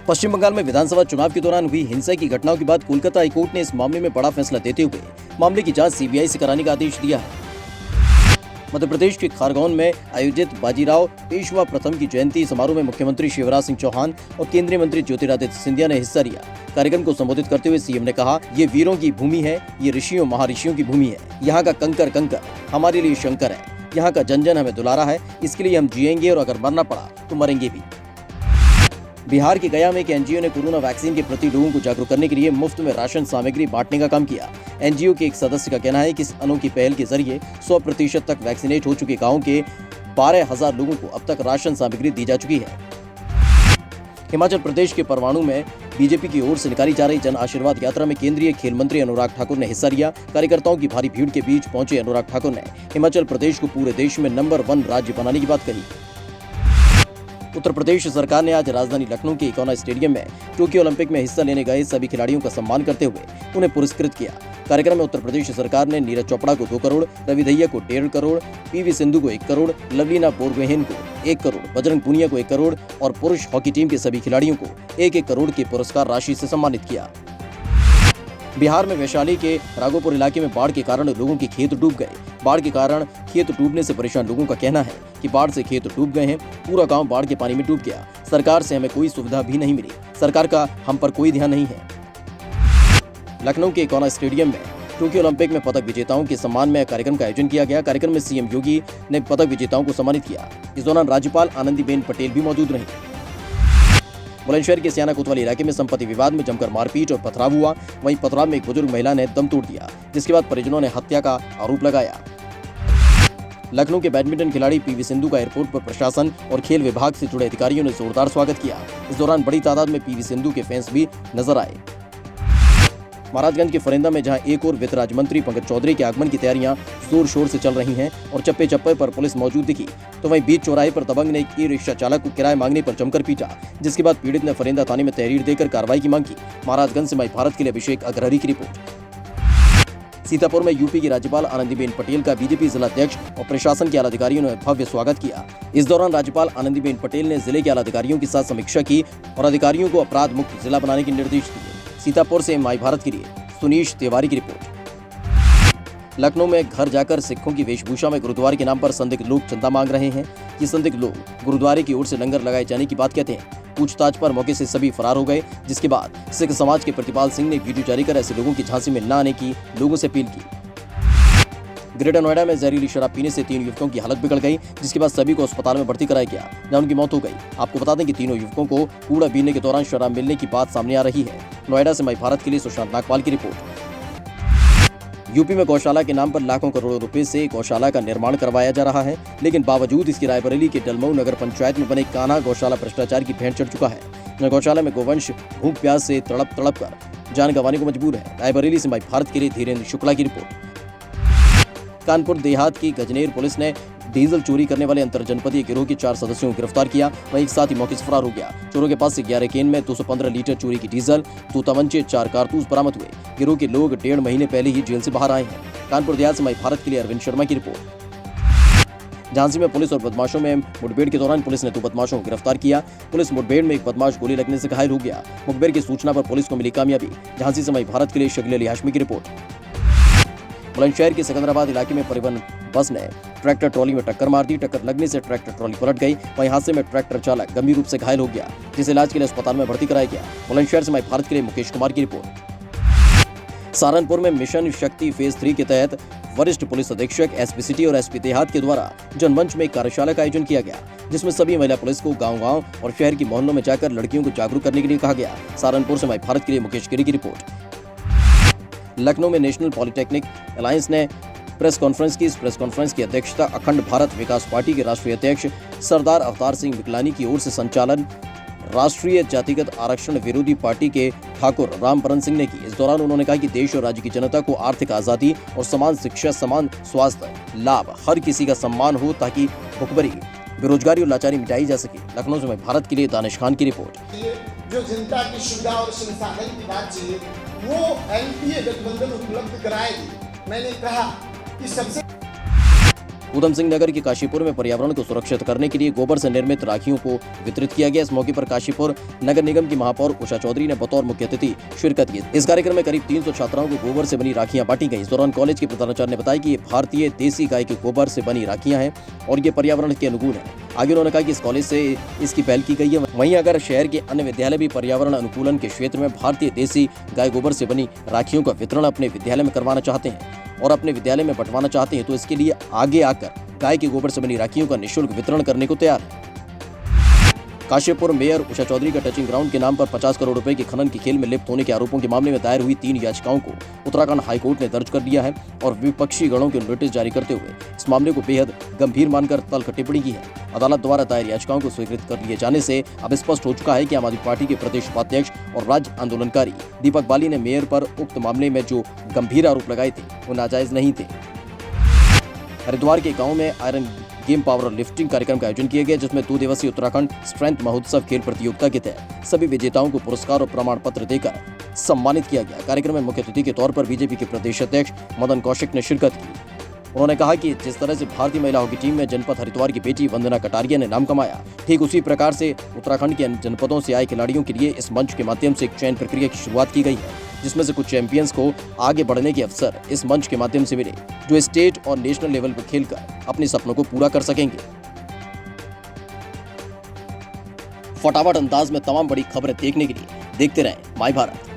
पश्चिम बंगाल में विधानसभा चुनाव के दौरान हुई हिंसा की घटनाओं के बाद कोलकाता हाईकोर्ट ने इस मामले में बड़ा फैसला देते हुए मामले की जांच सीबीआई से कराने का आदेश दिया है। मध्य प्रदेश के खारगोन में आयोजित बाजीराव पेशवा प्रथम की जयंती समारोह में मुख्यमंत्री शिवराज सिंह चौहान और केंद्रीय मंत्री ज्योतिरादित्य सिंधिया ने हिस्सा लिया। कार्यक्रम को संबोधित करते हुए सीएम ने कहा, ये वीरों की भूमि है, ये ऋषियों महर्षियों की भूमि है। यहाँ का कंकर कंकर हमारे लिए शंकर है, यहाँ का जन जन हमें दुलारा है, इसके लिए हम जिएंगे और अगर मरना पड़ा तो मरेंगे भी। बिहार के गया में एक एनजीओ ने कोरोना वैक्सीन के प्रति लोगों को जागरूक करने के लिए मुफ्त में राशन सामग्री बांटने का काम किया। एनजीओ के एक सदस्य का कहना है कि इस अनोखी पहल के जरिए 100% तक वैक्सीनेट हो चुके गांवों के 12,000 लोगों को अब तक राशन सामग्री दी जा चुकी है। हिमाचल प्रदेश के परवाणु में बीजेपी की ओर से निकाली जा रही जन आशीर्वाद यात्रा में केंद्रीय खेल मंत्री अनुराग ठाकुर ने हिस्सा लिया। कार्यकर्ताओं की भारी भीड़ के बीच पहुंचे अनुराग ठाकुर ने हिमाचल प्रदेश को पूरे देश में नंबर 1 राज्य बनाने की बात कही। उत्तर प्रदेश सरकार ने आज राजधानी लखनऊ के इकोना स्टेडियम में टोक्यो ओलंपिक में हिस्सा लेने गए सभी खिलाड़ियों का सम्मान करते हुए उन्हें पुरस्कृत किया। कार्यक्रम में उत्तर प्रदेश सरकार ने नीरज चोपड़ा को 2 करोड़, रवि दहिया को 1.5 करोड़, पीवी सिंधु को 1 करोड़, लवलीना बोरगोहेन को 1 करोड़, बजरंग पुनिया को 1 करोड़ और पुरुष हॉकी टीम के सभी खिलाड़ियों को 1-1 करोड़ की पुरस्कार राशि से सम्मानित किया। बिहार में वैशाली के राघोपुर इलाके में बाढ़ के कारण लोगों के खेत डूब गए। बाढ़ के कारण खेत डूबने से परेशान लोगों का कहना है कि बाढ़ से खेत डूब गए हैं, पूरा गांव बाढ़ के पानी में डूब गया। सरकार से हमें कोई सुविधा भी नहीं मिली, सरकार का हम पर कोई ध्यान नहीं है। लखनऊ के इकोना स्टेडियम में टोक्यो ओलंपिक में पदक विजेताओं के सम्मान में कार्यक्रम का आयोजन किया गया। कार्यक्रम में सीएम योगी ने पदक विजेताओं को सम्मानित किया। इस दौरान राज्यपाल आनंदीबेन पटेल भी मौजूद रहीं। बुलंदशहर के सियाना कोतवाली इलाके में संपत्ति विवाद में जमकर मारपीट और पथराव हुआ। वहीं पथराव में एक बुजुर्ग महिला ने दम तोड़ दिया, जिसके बाद परिजनों ने हत्या का आरोप लगाया। लखनऊ के बैडमिंटन खिलाड़ी पीवी सिंधु का एयरपोर्ट पर प्रशासन और खेल विभाग से जुड़े अधिकारियों ने जोरदार स्वागत किया। इस दौरान बड़ी तादाद में पीवी सिंधु के फैंस भी नजर आए। महाराजगंज के फरिंदा में जहां एक और वित्त राज्य मंत्री पंकज चौधरी के आगमन की तैयारियां जोर शोर से चल रही हैं और चप्पे चप्पे पर पुलिस मौजूद दिखी, तो वहीं बीच चौराहे पर दबंग ने एक ई-रिक्शा चालक को किराया मांगने पर जमकर पीटा, जिसके बाद पीड़ित ने फरिंदा थाने में तहरीर देकर कार्रवाई की मांग की। महाराजगंज से माई भारत के लिए अभिषेक अग्रहरी की रिपोर्ट। सीतापुर में यूपी की राज्यपाल आनंदीबेन पटेल का बीजेपी जिलाध्यक्ष और प्रशासन के आलाधिकारियों ने भव्य स्वागत किया। इस दौरान राज्यपाल आनंदीबेन पटेल ने जिले के आलाधिकारियों के साथ समीक्षा की और अधिकारियों को अपराध मुक्त जिला बनाने के निर्देश दिए। सीतापुर से माई भारत के लिए सुनीश तिवारी की रिपोर्ट। लखनऊ में घर जाकर सिखों की वेशभूषा में गुरुद्वारे के नाम पर संदिग्ध लोग चंदा मांग रहे हैं। ये संदिग्ध लोग गुरुद्वारे की ओर से लंगर लगाए जाने की बात कहते हैं। पूछताछ पर मौके से सभी फरार हो गए, जिसके बाद सिख समाज के प्रतिपाल सिंह ने वीडियो जारी कर ऐसे लोगों की झांसी में न आने की लोगों से अपील की। ग्रेटर नोएडा में जहरीली शराब पीने से 3 युवकों की हालत बिगड़ गई, जिसके बाद सभी को अस्पताल में भर्ती कराया गया, जहां उनकी मौत हो गई। आपको बता दें कि तीनों युवकों को कूड़ा बीनने के दौरान शराब मिलने की बात सामने आ रही है। नोएडा से माई भारत के लिए सुशांत नागपाल की रिपोर्ट। यूपी में गौशाला के नाम पर लाखों करोड़ों रुपए से गौशाला का निर्माण करवाया जा रहा है, लेकिन बावजूद इसकी रायबरेली के डलमऊ नगर पंचायत में बने कान्हा गौशाला भ्रष्टाचार की भेंट चढ़ चुका है। गौशाला में गोवंश भूख प्यास से तड़प तड़प कर जान गंवाने को मजबूर है। रायबरेली से माई भारत के लिए धीरेन्द्र शुक्ला की रिपोर्ट। कानपुर देहात की गजनेर पुलिस ने डीजल चोरी करने वाले अंतरजनपदीय गिरोह के 4 सदस्यों को गिरफ्तार किया। वहीं एक साथ ही मौके से फरार हो गया। चोरों के पास से 11 केन में 215 लीटर चोरी की डीजल, 2 तमंचे, 4 कारतूस बरामद हुए। गिरोह के लोग 1.5 महीने पहले ही जेल से बाहर आए हैं। कानपुर देहात से माई भारत के लिए अरविंद शर्मा की रिपोर्ट। झांसी में पुलिस और बदमाशों में मुठभेड़ के दौरान पुलिस ने 2 बदमाशों को गिरफ्तार किया। पुलिस मुठभेड़ में एक बदमाश गोली लगने से घायल हो गया। मुखबिर की सूचना पर पुलिस को मिली कामयाबी। झांसी से माई भारत के लिए शकील अली हाशमी की रिपोर्ट। बुलंदशहर के सिकंदराबाद इलाके में परिवहन बस ने ट्रैक्टर ट्रॉली में टक्कर मार दी। टक्कर लगने से ट्रैक्टर ट्रॉली पलट गई। वहीं हादसे में ट्रैक्टर चालक गंभीर रूप से घायल हो गया, जिसे इलाज के लिए अस्पताल में भर्ती कराया गया। बुलंदशहर से माई भारत के लिए मुकेश कुमार की रिपोर्ट। सहारनपुर में मिशन शक्ति फेज 3 के तहत वरिष्ठ पुलिस अधीक्षक एसपी सिटी और एसपी देहात के द्वारा जनमंच में एक कार्यशाला का आयोजन किया गया, जिसमें सभी महिला पुलिस को गांव-गांव और शहर की मोहल्लों में जाकर लड़कियों को जागरूक करने के लिए कहा गया। सहारनपुर से माई भारत के लिए मुकेश गिरी की रिपोर्ट। लखनऊ में नेशनल पॉलिटेक्निक अलायंस ने प्रेस कॉन्फ्रेंस की। इस प्रेस कॉन्फ्रेंस की अध्यक्षता अखंड भारत विकास पार्टी के राष्ट्रीय अध्यक्ष सरदार अवतार सिंह विकलानी की ओर से संचालन राष्ट्रीय जातिगत आरक्षण विरोधी पार्टी के ठाकुर रामबरन सिंह ने की। इस दौरान उन्होंने कहा कि देश और राज्य की जनता को आर्थिक आजादी और समान शिक्षा, समान स्वास्थ्य लाभ, हर किसी का सम्मान हो, ताकि भुखमरी, बेरोजगारी और लाचारी मिटाई जा सके। लखनऊ से भारत के लिए दानिश खान की रिपोर्ट। जो जनता की सुविधा और संसाधन की बात चाहिए वो एनडीए गठबंधन उपलब्ध कराएगी। मैंने कहा कि सबसे ऊधम सिंह नगर के काशीपुर में पर्यावरण को सुरक्षित करने के लिए गोबर से निर्मित राखियों को वितरित किया गया। इस मौके पर काशीपुर नगर निगम की महापौर उषा चौधरी ने बतौर मुख्य अतिथि शिरकत की। इस कार्यक्रम में करीब 300 छात्राओं को गोबर से बनी राखियां बांटी गई। इस दौरान कॉलेज के प्रधानाचार्य ने बताया कि ये भारतीय देसी गाय के गोबर से बनी राखियां हैं और ये पर्यावरण के अनुकूल है। आगे उन्होंने कहा कि इस कॉलेज से इसकी पहल की गई है। वहीं अगर शहर के अन्य विद्यालय भी पर्यावरण अनुकूलन के क्षेत्र में भारतीय देसी गाय गोबर से बनी राखियों का वितरण अपने विद्यालय में करवाना चाहते हैं और अपने विद्यालय में बंटवाना चाहते हैं तो इसके लिए आगे आकर गाय के गोबर से बनी राखियों का निःशुल्क वितरण करने को तैयार है। काशीपुर मेयर उषा चौधरी का टचिंग ग्राउंड के नाम पर 50 करोड़ रुपए के खनन की खेल में लिप्त होने के आरोपों के मामले में दायर हुई 3 याचिकाओं को उत्तराखंड हाईकोर्ट ने दर्ज कर लिया है और विपक्षी गणों के नोटिस जारी करते हुए इस मामले को बेहद गंभीर मानकर तल्ख टिप्पणी की है। अदालत द्वारा दायर याचिकाओं को स्वीकृत कर लिए जाने से अब स्पष्ट हो चुका है कि आम आदमी पार्टी के प्रदेश उपाध्यक्ष और राज्य आंदोलनकारी दीपक बाली ने मेयर पर उक्त मामले में जो गंभीर आरोप लगाए थे वो नाजायज नहीं थे। हरिद्वार के गांव में आयरन गेम पावर लिफ्टिंग कार्यक्रम का आयोजन किया गया, जिसमें 2 दिवसीय उत्तराखंड स्ट्रेंथ महोत्सव खेल प्रतियोगिता के तहत सभी विजेताओं को पुरस्कार और प्रमाण पत्र देकर सम्मानित किया गया। कार्यक्रम में मुख्य अतिथि के तौर पर बीजेपी के प्रदेश अध्यक्ष मदन कौशिक ने शिरकत की। उन्होंने कहा कि जिस तरह से भारतीय महिला हॉकी टीम में जनपद हरिद्वार की बेटी वंदना कटारिया ने नाम कमाया, ठीक उसी प्रकार से उत्तराखंड के अन्य जनपदों से आए खिलाड़ियों के लिए इस मंच के माध्यम से एक चयन प्रक्रिया की शुरुआत की गई है, जिसमें से कुछ चैंपियंस को आगे बढ़ने के अवसर इस मंच के माध्यम से मिले, जो स्टेट और नेशनल लेवल पर खेलकर अपने सपनों को पूरा कर सकेंगे। फटाफट अंदाज में तमाम बड़ी खबरें देखने के लिए देखते रहें माय भारत।